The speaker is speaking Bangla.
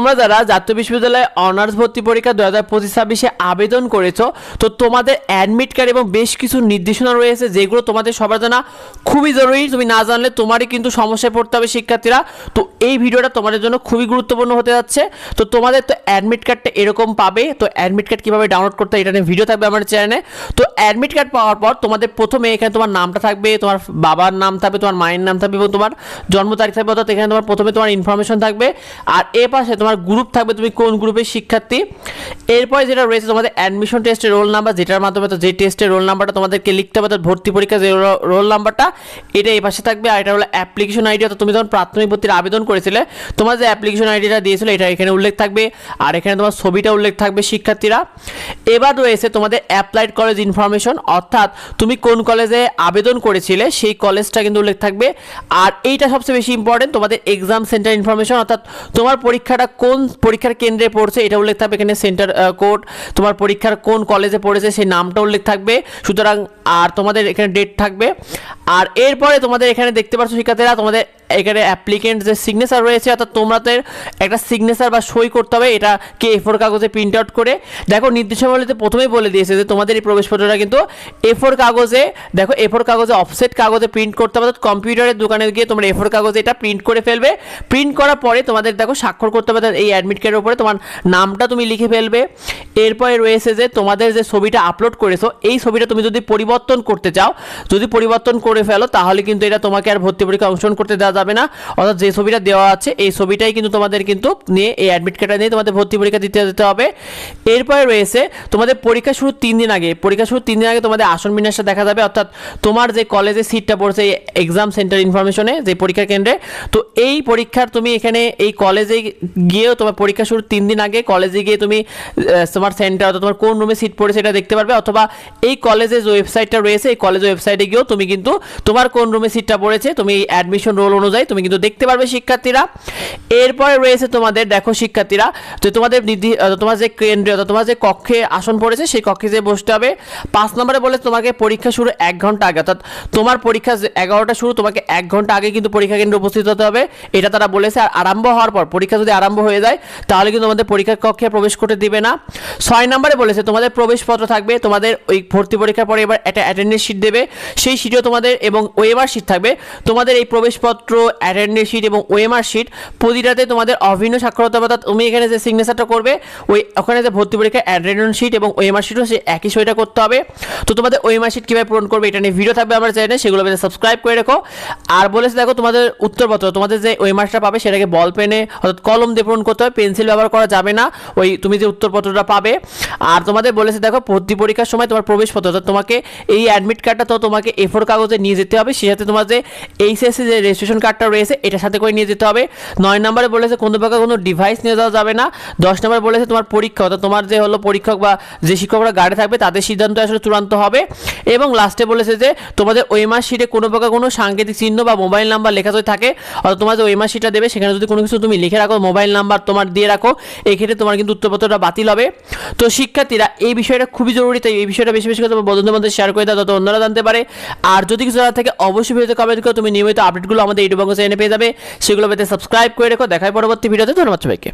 তোমরা যারা জাতীয় বিশ্ববিদ্যালয়ে অনার্স ভর্তি পরীক্ষা 2025-26 আবেদন করেছো, তো তোমাদের অ্যাডমিট কার্ড এবং বেশ কিছু নির্দেশনা রয়েছে যেগুলো তোমাদের সবার জানা খুবই জরুরি। তুমি না জানলে তোমারই কিন্তু সমস্যায় পড়তে হবে শিক্ষার্থীরা। তো এই ভিডিওটা তোমাদের জন্য খুবই গুরুত্বপূর্ণ হতে যাচ্ছে। তো তোমাদের তো অ্যাডমিট কার্ডটা এরকম পাবে। তো অ্যাডমিট কার্ড কীভাবে ডাউনলোড করতে হয় এটা নিয়ে ভিডিও থাকবে আমার চ্যানেলে। তো অ্যাডমিট কার্ড পাওয়ার পর তোমাদের প্রথমে এখানে তোমার নামটা থাকবে, তোমার বাবার নাম থাকবে, তোমার মায়ের নাম থাকবে এবং তোমার জন্ম তারিখ থাকবে। অর্থাৎ এখানে তোমার প্রথমে তোমার ইনফরমেশন থাকবে, আর এ পাশে তোমার গ্রুপ থাকবে, তুমি কোন গ্রুপের শিক্ষার্থী। এরপরে যেটা রয়েছে তোমাদের অ্যাডমিশন টেস্টের রোল নাম্বার, যেটার মাধ্যমে যে টেস্টের রোল নাম্বারটা তোমাদেরকে লিখতে হবে, ভর্তি পরীক্ষা যে রোল নাম্বারটা এটা এই পাশে থাকবে। আর এটা হলো অ্যাপ্লিকেশন আইডি, অর্থাৎ তুমি যখন প্রাথমিক ভর্তির আবেদন করেছিলে তোমার যে অ্যাপ্লিকেশন আইডিটা দিয়েছিল এটা এখানে উল্লেখ থাকবে, আর এখানে তোমার ছবিটা উল্লেখ থাকবে শিক্ষার্থীরা। এবার রয়েছে তোমাদের অ্যাপ্লাইড কলেজ ইনফরমেশন, অর্থাৎ তুমি কোন কলেজে আবেদন করেছিলে সেই কলেজটা কিন্তু উল্লেখ থাকবে। আর এইটা সবচেয়ে বেশি ইম্পর্টেন্ট, তোমাদের এক্সাম সেন্টার ইনফরমেশন, অর্থাৎ তোমার পরীক্ষাটা কোন পরীক্ষার কেন্দ্রে পড়ছে এটা উল্লেখ থাকবে। এখানে সেন্টার কোড, তোমার পরীক্ষার কোন কলেজে পড়েছে সেই নামটা উল্লেখ থাকবে, সুতরাং আর তোমাদের এখানে ডেট থাকবে। আর এরপরে তোমাদের এখানে দেখতে পাচ্ছ শিক্ষার্থীরা, তোমাদের এখানে অ্যাপ্লিকেন্ট যে সিগনেচার রয়েছে, অর্থাৎ তোমাদের একটা সিগনেচার বা সই করতে হবে, এটা কে A4 কাগজে প্রিন্ট আউট করে। দেখো নির্দেশাবলীতে প্রথমেই বলে দিয়েছে যে তোমাদের এই প্রবেশপত্রটা কিন্তু A4 কাগজে, দেখো A4 কাগজে অফসেট কাগজে প্রিন্ট করতে হবে। অর্থাৎ কম্পিউটারের দোকানে গিয়ে তোমরা A4 কাগজে এটা প্রিন্ট করে ফেলবে। প্রিন্ট করার পরে তোমাদের দেখো স্বাক্ষর করতে হবে এই অ্যাডমিট কার্ডের উপরে, তোমার নামটা তুমি লিখে ফেলবে। এরপরে রয়েছে যে তোমাদের যে ছবিটা আপলোড করেছো এই ছবিটা তুমি যদি পরিবর্তন করতে চাও, যদি পরিবর্তন করে ফেলো তাহলে কিন্তু এটা তোমাকে আর ভর্তি পরীক্ষা অংশগ্রহণ করতে দেওয়া যাবে না। অর্থাৎ যে ছবিটা দেওয়া আছে এই ছবিটাই কিন্তু তোমাদের কিন্তু নিয়ে এই অ্যাডমিট কার্ডটা নিয়ে তোমাদের ভর্তি পরীক্ষা দিতে যেতে হবে। এরপরে রয়েছে তোমাদের পরীক্ষা শুরু 3 দিন আগে, পরীক্ষা শুরু 3 দিন আগে তোমাদের আসন বিন্যাসটা দেখা যাবে, অর্থাৎ তোমার যে কলেজে সিটটা পড়ছে এই এক্সাম সেন্টার ইনফরমেশনে যে পরীক্ষা কেন্দ্রে। তো এই পরীক্ষার তুমি এখানে এই কলেজে গিয়েও তোমার পরীক্ষা শুরু 3 দিন আগে কলেজে গিয়ে তুমি তোমার সেন্টার অর্থাৎ তোমার কোন রুমে সিট পড়েছে এটা দেখতে পারবে, অথবা এই কলেজের যে ওয়েবসাইটটা রয়েছে এই কলেজের ওয়েবসাইটে গিয়েও তুমি কিন্তু তোমার কোন রুমে সিটটা পড়েছে তুমি এই অ্যাডমিশন রোল অনুযায়ী তুমি কিন্তু দেখতে পারবে শিক্ষার্থীরা। এরপরে রয়েছে তোমাদের দেখো শিক্ষার্থীরা, তো তোমাদের তোমার যে কেন্দ্রে অর্থাৎ তোমার যে কক্ষে আসন পড়েছে সেই কক্ষে যে বসতে হবে। 5 নম্বরে বলে তোমাকে পরীক্ষা শুরু 1 ঘন্টা আগে, অর্থাৎ তোমার পরীক্ষা 11টা শুরু তোমাকে 1 ঘন্টা আগে কিন্তু পরীক্ষা কেন্দ্রে উপস্থিত হতে হবে, এটা তারা বলেছে। আর আরম্ভ হওয়ার পর পরীক্ষা যদি আরম্ভ হয়ে যায় তাহলে কিন্তু তোমাদের পরীক্ষার কক্ষে প্রবেশ করতে দিবে না। 6 নম্বরে বলেছে তোমাদের প্রবেশপত্র থাকবে, তোমাদের ওই ভর্তি পরীক্ষার পরে এবার একটা অ্যাটেন্ডেন্স শিট দেবে, সেই শিটও তোমাদের এবং ওএমআর শিট থাকবে। তোমাদের এই প্রবেশপত্র, অ্যাটেন্ডেন্স শিট এবং ওএমআর শিট প্রতিটাতে তোমাদের অভিন্ন স্বাক্ষর হতে হবে, অর্থাৎ তুমি এখানে যে সিগনেচারটা করবে ওই ওখানে যে ভর্তি পরীক্ষার অ্যাটেন্ডেন্স শিট এবং ওএমআর শিটও সেই একই সইটা করতে হবে। তো তোমাদের ওএমআর শিট কীভাবে পূরণ করবে এটা নিয়ে ভিডিও থাকবে আমার চ্যানেলে, সেগুলো সাবস্ক্রাইব করে রেখো। আর বলেছে দেখো তোমাদের উত্তরপত্র, তোমাদের যে ওএমআরটা পাবে সেটাকে বল পেনে অর্থাৎ কলম দিয়ে পূরণ করতে হবে, পেন্সিল ব্যবহার করা যাবে না ওই তুমি যে উত্তরপত্রটা পাবে। আর তোমাদের বলেছে দেখো ভর্তি পরীক্ষার সময় তোমার প্রবেশপত্র অর্থাৎ তোমাকে এই অ্যাডমিট কার্ডটা তো তোমাকে A4 কাগজে নিয়ে যেতে হবে, সেই সাথে তোমার যে এইচএসসি যে রেজিস্ট্রেশন কার্ডটা রয়েছে এটার সাথে করে নিয়ে যেতে হবে। 9 নম্বরে বলেছে কোনো প্রকার কোনো ডিভাইস নিয়ে যাওয়া যাবে না। 10 নম্বরে বলেছে তোমার পরীক্ষা অর্থাৎ তোমার যে হলো পরীক্ষক বা যে শিক্ষকরা গার্ডে থাকবে তাদের সিদ্ধান্ত আসলে চূড়ান্ত হবে। এবং লাস্টে বলেছে যে তোমাদের ওএমআর শিটে কোনো প্রকার কোনো সাংকেতিক চিহ্ন বা মোবাইল নাম্বার লেখা যদি থাকে, অর্থাৎ তোমার যে ওএমআর শিটটা দেবে সেখানে যদি কোনো কিছু তুমি লিখে রাখো, মোবাইল নাম্বার তোমার দিয়ে রাখো, এক্ষেত্রে তোমার কিন্তু উত্তরপত্রটা বাতিল হবে। তো শিক্ষার্থীরা এই বিষয়টা খুবই জরুরি, তাই এই বিষয়টা বেশি বেশি করে তোমার বন্ধুদের মধ্যে শেয়ার করে দাও যাতে অন্যরা জানতে পারে। আর যদি কিছু জানা থাকে অবশ্যই ভিডিওতে কমেন্ট করো, তুমি নিয়মিত আপডেটগুলো আমাদের ইউটিউব চ্যানেলে পেয়ে যাবে, সেগুলো পেতে সাবস্ক্রাইব করে রেখো। দেখায় পরবর্তী ভিডিওতে, ধন্যবাদ সবাইকে।